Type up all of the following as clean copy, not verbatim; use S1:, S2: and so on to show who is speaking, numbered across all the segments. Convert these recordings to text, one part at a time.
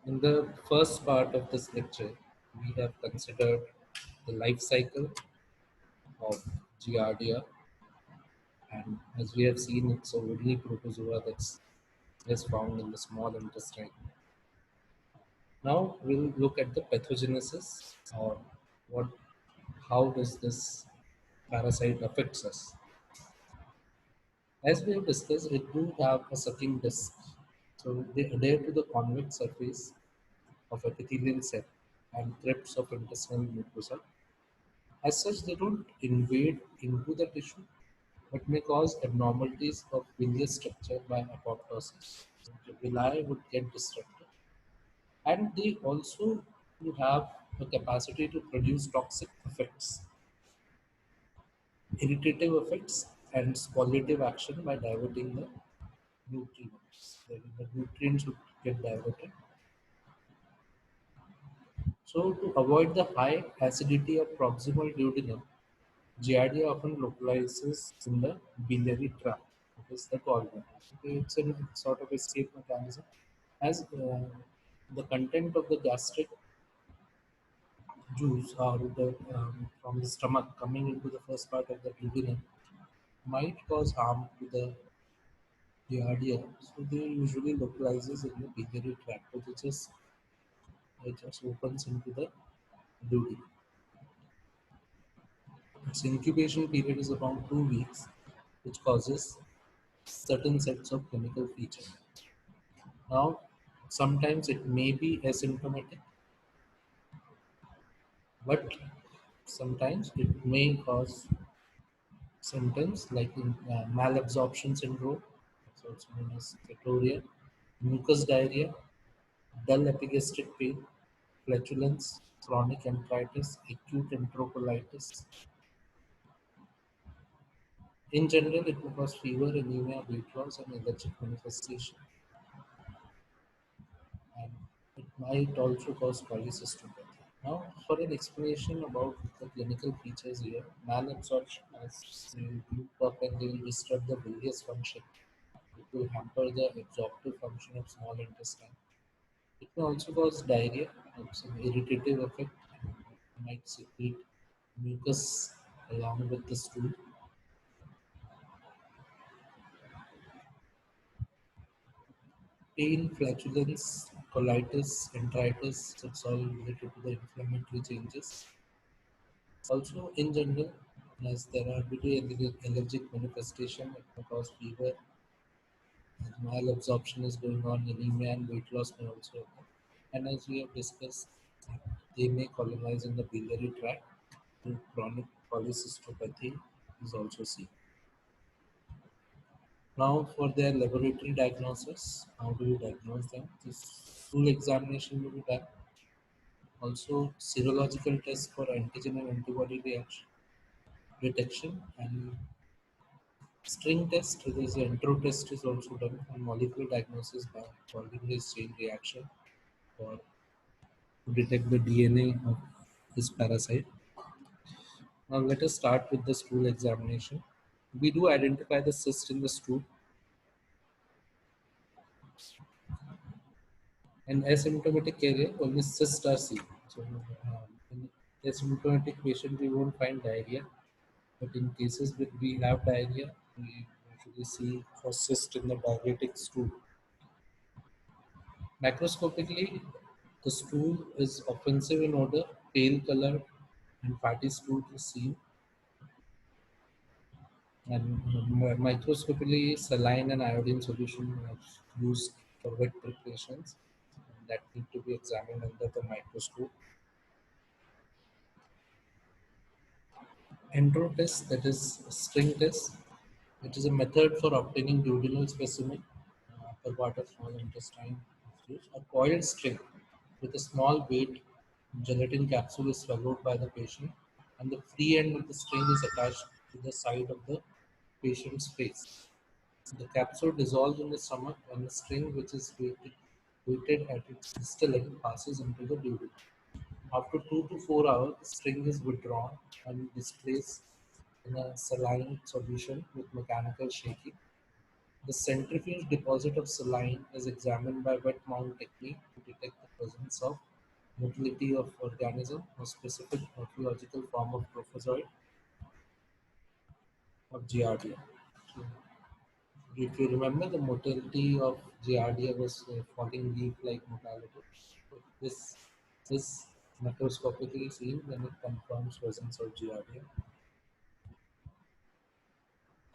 S1: In the first part of this lecture, we have considered the life cycle of Giardia, and as we have seen, it's a woody protozoa that's found in the small intestine. Now we'll look at the pathogenesis, or what, how does this parasite affects us. As we have discussed, it do have a sucking disc, so they adhere to the convex surface of epithelial cell and crypts of intestinal mucosa. As such, they don't invade into the tissue but may cause abnormalities of bilious structure by apoptosis. The villi would get disrupted, and they also have the capacity to produce toxic effects, irritative effects, and spoliative action by diverting the nutrients. The nutrients would get diverted. So, to avoid the high acidity of proximal duodenum, Giardia often localizes in the biliary tract, that is the gallbladder. Okay, it's a sort of escape mechanism. As the content of the gastric juice or from the stomach coming into the first part of the duodenum might cause harm to the giardia, so they usually localizes in the biliary tract, it just opens into the duodenum. Its incubation period is around 2 weeks, which causes certain sets of clinical features. Now, sometimes it may be asymptomatic, but sometimes it may cause symptoms like malabsorption syndrome, it's also known as ketoria, mucus diarrhea, dull epigastric pain, flatulence, chronic enteritis, acute enterocolitis. In general, it may cause fever, anemia, weight loss, and allergic manifestation, and it might also cause polycystopathy. Now, for an explanation about the clinical features here, malabsorption, as they loop up and they will disrupt the bilious function. It will hamper the absorptive function of small intestine. It may also cause diarrhea and some irritative effect. It might secrete mucus along with the stool. Pain, flatulence, colitis, enteritis, it's all related to the inflammatory changes. Also, in general, as there are very allergic manifestation, it may cause fever, as malabsorption is going on, anemia and weight loss may also occur. And as we have discussed, they may colonize in the biliary tract, and chronic polycystopathy is also seen. Now, for their laboratory diagnosis, how do you diagnose them? This stool examination will be done. Also, serological tests for antigen and antibody reaction detection, and string test, there is an intro test is also done, and molecular diagnosis by polymerase chain reaction for to detect the DNA of this parasite. Now let us start with the stool examination. We do identify the cyst in the stool. In asymptomatic area, only cysts are seen. So in asymptomatic patient, we won't find diarrhea, but in cases where we have diarrhea, we usually see a cyst in the diuretic stool. Macroscopically, the stool is offensive in odor, pale colored, and fatty stool is seen. And microscopically, saline and iodine solution are used for wet preparations that need to be examined under the microscope. Entro test, that is string test, it is a method for obtaining duodenal specimen, upper part of small intestine. A coiled string with a small weight gelatin capsule is swallowed by the patient, and the free end of the string is attached to the side of the patient's face. The capsule dissolves in the stomach, and the string, which is weighted at its distal end, passes into the duodenum. After 2 to 4 hours, the string is withdrawn and displaced in a saline solution with mechanical shaking. The centrifuge deposit of saline is examined by wet mount technique to detect the presence of motility of organism or specific morphological form of trophozoite of Giardia. So, if you remember, the motility of Giardia was falling leaf-like mortality. So this is macroscopically seen when it confirms presence of Giardia.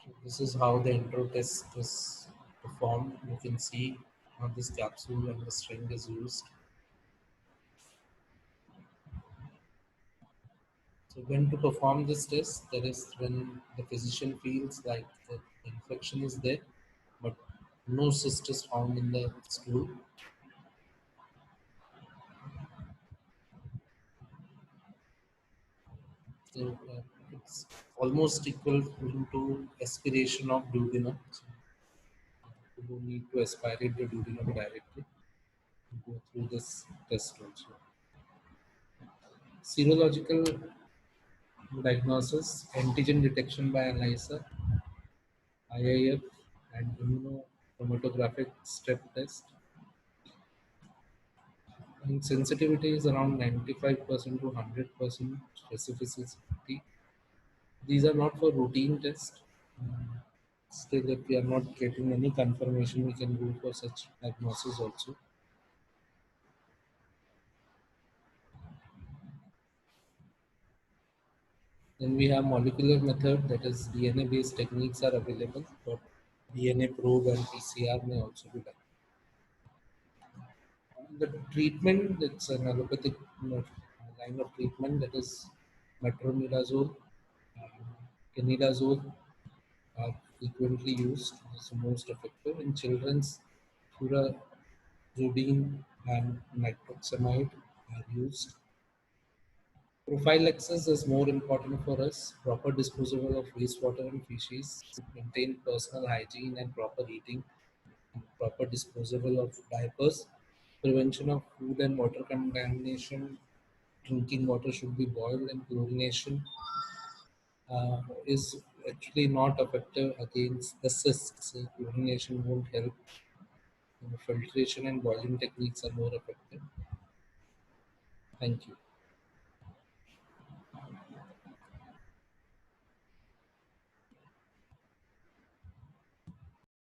S1: So this is how the intro test is performed. You can see how this capsule and the string is used. So when to perform this test, that is when the physician feels like the infection is there, but no cyst is found in the stool. So it's almost equal to aspiration of duodenum. So you don't need to aspirate the duodenum directly. You go through this test also. Serological diagnosis, antigen detection by ELISA, IIF, and immunochromatographic strep test. And sensitivity is around 95% to 100% specificity. These are not for routine tests. Still, if we are not getting any confirmation, we can go for such diagnosis also. Then we have molecular method, that is DNA based techniques are available, but DNA probe and PCR may also be done. The treatment, it's an allopathic line of treatment, that is metronidazole, canidazole are frequently used, is the most effective. In children's, furazodine and nitroxamide are used. Prophylaxis is more important for us. Proper disposal of wastewater and feces, maintain personal hygiene and proper eating, and proper disposal of diapers, prevention of food and water contamination. Drinking water should be boiled, and chlorination is actually not effective against the cysts. So chlorination won't help. Filtration and boiling techniques are more effective. Thank you.